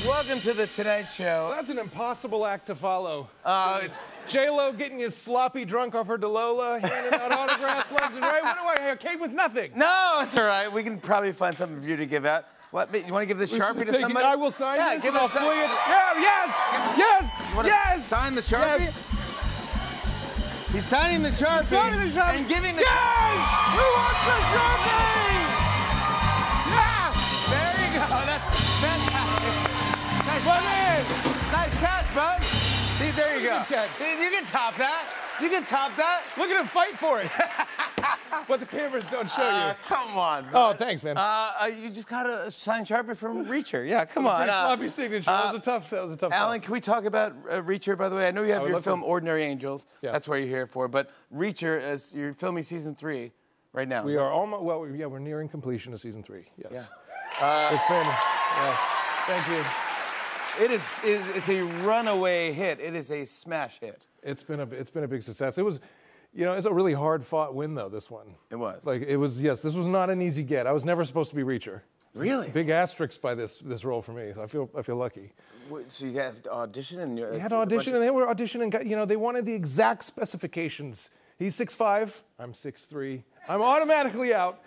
Welcome to the Tonight Show. That's an impossible act to follow. J-Lo getting you sloppy drunk off her Dolola, handing out autographs left and right. What do I came with nothing. No, it's all right. We can probably find something for you to give out. What? You want to give this Sharpie to somebody? I will sign this. Give us fling it. Yeah, yes. You want to sign the Sharpie? Yes. He's signing the Sharpie. He's signing the Sharpie. And giving the Yes! Who wants the Sharpie? Yeah! There you go. That's fantastic. Nice catch, bud. See, there you go. Catch. See, you can top that. You can top that. Look at him fight for it. But the cameras don't show you. Come on. Bud. Oh, thanks, man. You just got a signed Sharpie from Reacher. Yeah, come on. Sloppy signature. That was a tough. Alan, can we talk about Reacher, by the way? I know you have your film Ordinary Angels. Yeah. That's what you're here for. But Reacher, as you're filming season 3 right now. We are almost, we're nearing completion of season 3. Yes. Yeah. It's been, thank you. It's a runaway hit. It is a smash hit. It's been a big success. It was, it's a really hard fought win though, this one. It was. This was not an easy get. I was never supposed to be Reacher. Really? Big asterisk by this role for me. So I feel lucky. So you had to audition and you had to audition and they were auditioning, they wanted the exact specifications. He's 6'5", I'm 6'3". I'm automatically out.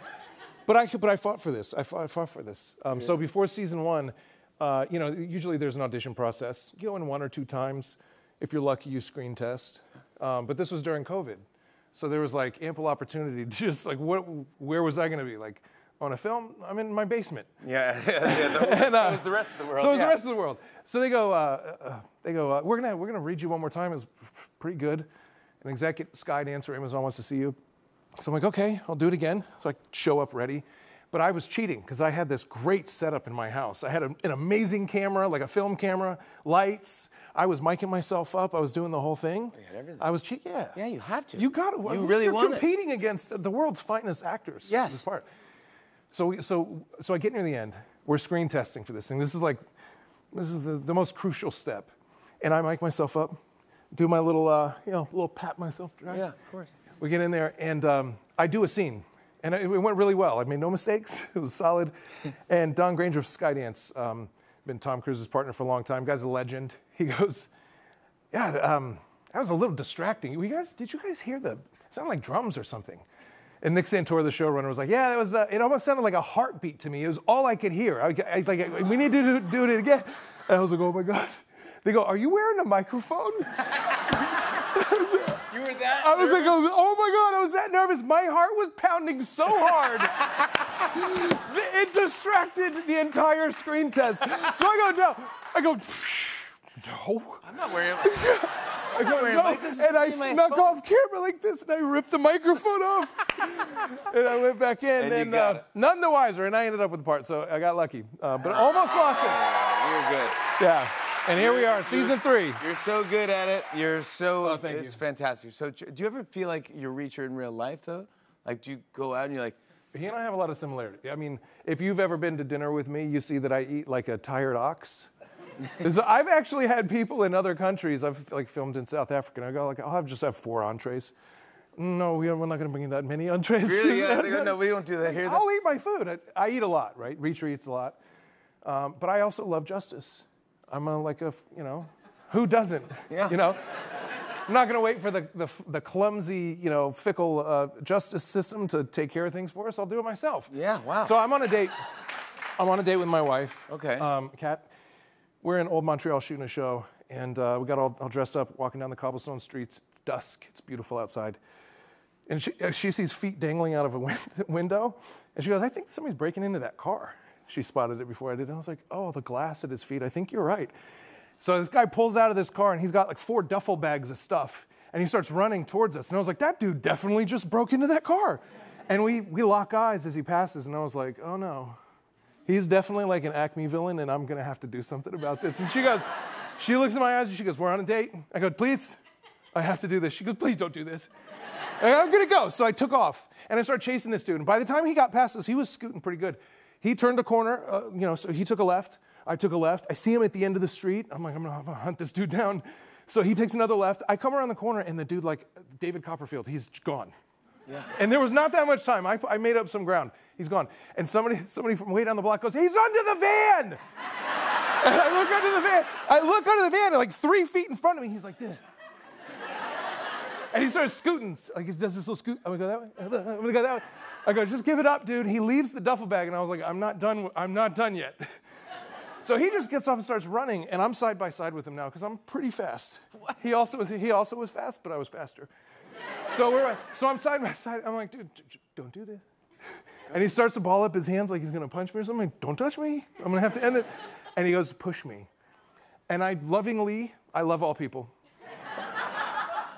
But I fought for this. I fought for this. So before season 1, usually there's an audition process. You go in 1 or 2 times. If you're lucky, you screen test. But this was during COVID. So there was ample opportunity to just where was I gonna be? On a film, I'm in my basement. Yeah. So was the rest of the world. So was the rest of the world. So they go, we're gonna read you one more time. It's pretty good. An exec at Skydance or Amazon wants to see you. So I'm like, okay, I'll do it again. So I show up ready. But I was cheating because I had this great setup in my house. I had an amazing camera, like a film camera, lights. I was micing myself up. I was doing the whole thing. You had everything. I was cheating. Yeah. Yeah, you have to. You got to. You really want it. You're competing against the world's finest actors. Yes. This part. So I get near the end. We're screen testing for this thing. This is the most crucial step. And I mic myself up, do my little little pat myself. Right? Yeah, of course. We get in there and I do a scene. And it went really well. I made no mistakes. It was solid. And Don Granger of Skydance, been Tom Cruise's partner for a long time. Guy's a legend. He goes, yeah, that was a little distracting. Did you guys hear it sounded like drums or something? And Nick Santora, the showrunner, was like, yeah, it almost sounded like a heartbeat to me. It was all I could hear. We need to do it again. And I was like, oh my God. They go, are you wearing a microphone? You were that I was like, oh my God, I was that nervous. My heart was pounding so hard. It distracted the entire screen test. So I go, no. I go, no. I'm not wearing I go, no. And I snuck off camera like this, and I ripped the microphone off. And I went back in, and none the wiser, and I ended up with the part, so I got lucky. But almost lost it. You're good. Yeah. And here we are, season 3. You're so good at it. You're so. Oh, thank you. It's fantastic. So, do you ever feel like you're Reacher in real life, though? Do you go out and you're like? He and I have a lot of similarity. I mean, if you've ever been to dinner with me, you see that I eat like a tired ox. I've actually had people in other countries. I've filmed in South Africa, and I go I'll just have 4 entrees. No, we're not going to bring you that many entrees. Really? Yeah, no, we don't do that here. I'll eat my food. I eat a lot, right? Reacher eats a lot. But I also love justice. I'm who doesn't? Yeah. I'm not going to wait for the clumsy, fickle justice system to take care of things for us. I'll do it myself. Yeah, wow. So I'm on a date. I'm on a date with my wife. Okay. Kat. We're in Old Montreal shooting a show, and we got all dressed up, walking down the cobblestone streets. It's dusk. It's beautiful outside. And she sees feet dangling out of a window, and she goes, I think somebody's breaking into that car. She spotted it before I did. And I was like, oh, the glass at his feet. I think you're right. So this guy pulls out of this car, and he's got 4 duffel bags of stuff. And he starts running towards us. And I was like, that dude definitely just broke into that car. And we lock eyes as he passes. And I was like, oh, no. He's definitely like an Acme villain, and I'm going to have to do something about this. And she looks in my eyes, and she goes, we're on a date. I go, please, I have to do this. She goes, please don't do this. I'm going to go. So I took off, and I started chasing this dude. And by the time he got past us, he was scooting pretty good. He turned a corner, so he took a left. I took a left. I see him at the end of the street. I'm like, I'm going to hunt this dude down. So he takes another left. I come around the corner, and the dude, David Copperfield, he's gone. Yeah. And there was not that much time. I made up some ground. He's gone. And somebody from way down the block goes, he's under the van! And I look under the van. And like 3 feet in front of me, he's like this. And he starts scooting. Like he does this little scoot. I'm gonna go that way. I'm gonna go that way. I go, just give it up, dude. He leaves the duffel bag, and I was like, I'm not done yet. So he just gets off and starts running, and I'm side by side with him now because I'm pretty fast. He also was fast, but I was faster. So I'm side by side. I'm like, dude, don't do this. And he starts to ball up his hands like he's gonna punch me or something. I'm like, don't touch me. I'm gonna have to end it. And he goes, push me. And I love all people.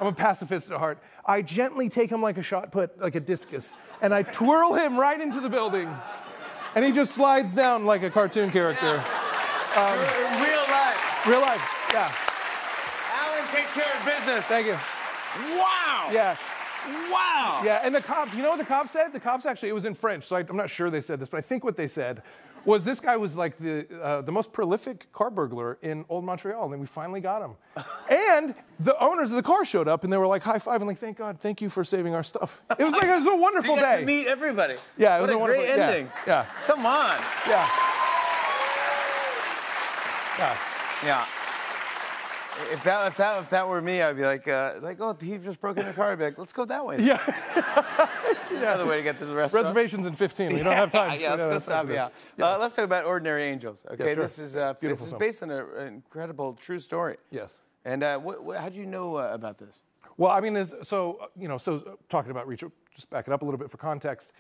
I'm a pacifist at heart. I gently take him like a shot put, like a discus, and I twirl him right into the building. And he just slides down like a cartoon character. Real life. Real life, yeah. Alan takes care of business. Thank you. Wow. Yeah. Wow. Yeah, and the cops, you know what the cops said? The cops actually, it was in French, so I'm not sure they said this, but I think what they said was this guy was like the most prolific car burglar in Old Montreal, and we finally got him. And the owners of the car showed up, and they were like high-fiving, like, thank God, thank you for saving our stuff. It was a wonderful You day. got to meet everybody. Yeah, it was what a wonderful great ending. Yeah. Come on. Yeah. Yeah. Yeah. If that were me, I'd be like, oh, he just broke into the car. I'd be like, let's go that way. Yeah. Another way to get to the restaurant. Reservations in 15. We don't have time. Yeah, let's go stop. Yeah. Let's talk about Ordinary Angels. Okay, yeah, sure. This is based on an incredible true story. Yes. And how do you know about this? Well, I mean, so talking about Reacher, just back it up a little bit for context.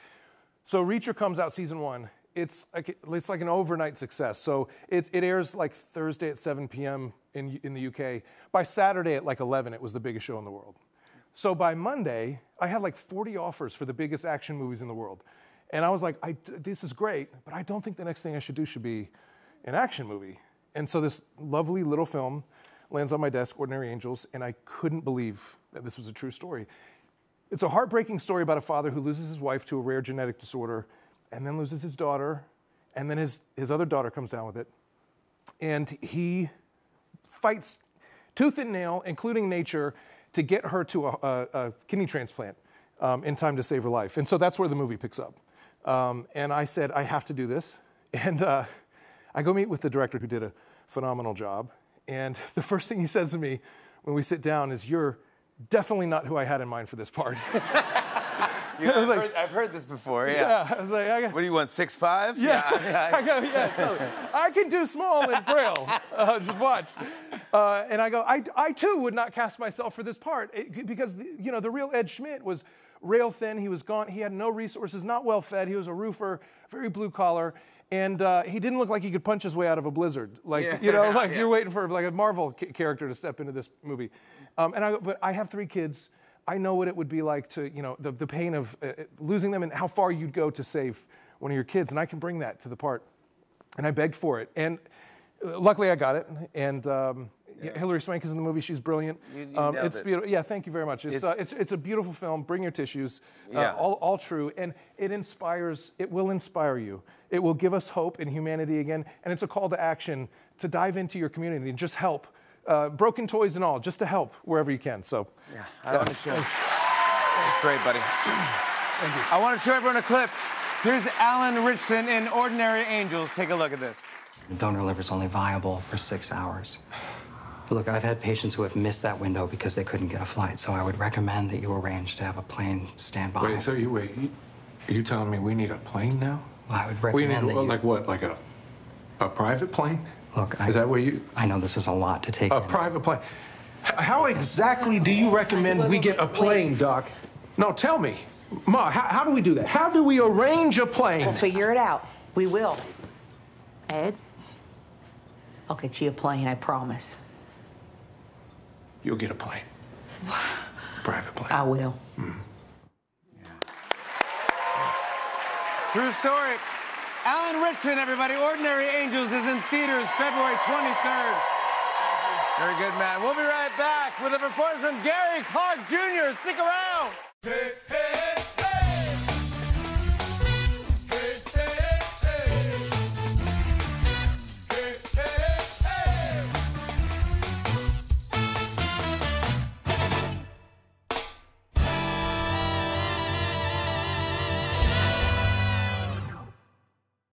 So Reacher comes out season 1. It's like an overnight success. So it airs like Thursday at 7 p.m. in the UK. By Saturday at like 11, it was the biggest show in the world. So by Monday, I had like 40 offers for the biggest action movies in the world. And I was like, this is great, but I don't think the next thing I should do should be an action movie. And so this lovely little film lands on my desk, Ordinary Angels, and I couldn't believe that this was a true story. It's a heartbreaking story about a father who loses his wife to a rare genetic disorder and then loses his daughter, and then his other daughter comes down with it. And he fights tooth and nail, including nature, to get her to a kidney transplant in time to save her life. And so that's where the movie picks up. And I said, I have to do this. And I go meet with the director who did a phenomenal job. And the first thing he says to me when we sit down is, you're definitely not who I had in mind for this part. I've heard this before, yeah. I was like, what do you want, 6'5"? Yeah, totally. I can do small and frail. Just watch. And I go, I too would not cast myself for this part because the real Ed Schmidt was rail thin. He was gaunt. He had no resources, not well fed. He was a roofer, very blue collar. And he didn't look like he could punch his way out of a blizzard. You're waiting for like a Marvel character to step into this movie. But I have 3 kids. I know what it would be like to, the pain of losing them and how far you'd go to save one of your kids. And I can bring that to the part. And I begged for it. And luckily I got it. And Hilary Swank is in the movie. She's brilliant. It's beautiful. Yeah, thank you very much. It's a beautiful film. Bring your tissues. All true. And it will inspire you. It will give us hope in humanity again. And it's a call to action to dive into your community and just help. Broken toys and all, just to help wherever you can. So, I want to show. That's great, buddy. Thank you. I want to show everyone a clip. Here's Alan Ritchson in Ordinary Angels. Take a look at this. The donor liver's only viable for 6 hours. But look, I've had patients who have missed that window because they couldn't get a flight, so I would recommend that you arrange to have a plane stand by. Wait, are you telling me we need a plane now? Well, I would recommend that like what, like a private plane? Look, is that where you... I know this is a lot to take in. A private plane. How exactly do you recommend we get a plane, Doc? No, tell me. Ma, how do we do that? How do we arrange a plane? We'll figure it out. We will. Ed, I'll get you a plane, I promise. You'll get a plane. Private plane. I will. True story. Alan Ritchson, everybody. Ordinary Angels is in theaters February 23rd. Very good, man. We'll be right back with a performance from Gary Clark Jr. Stick around. Hey, hey.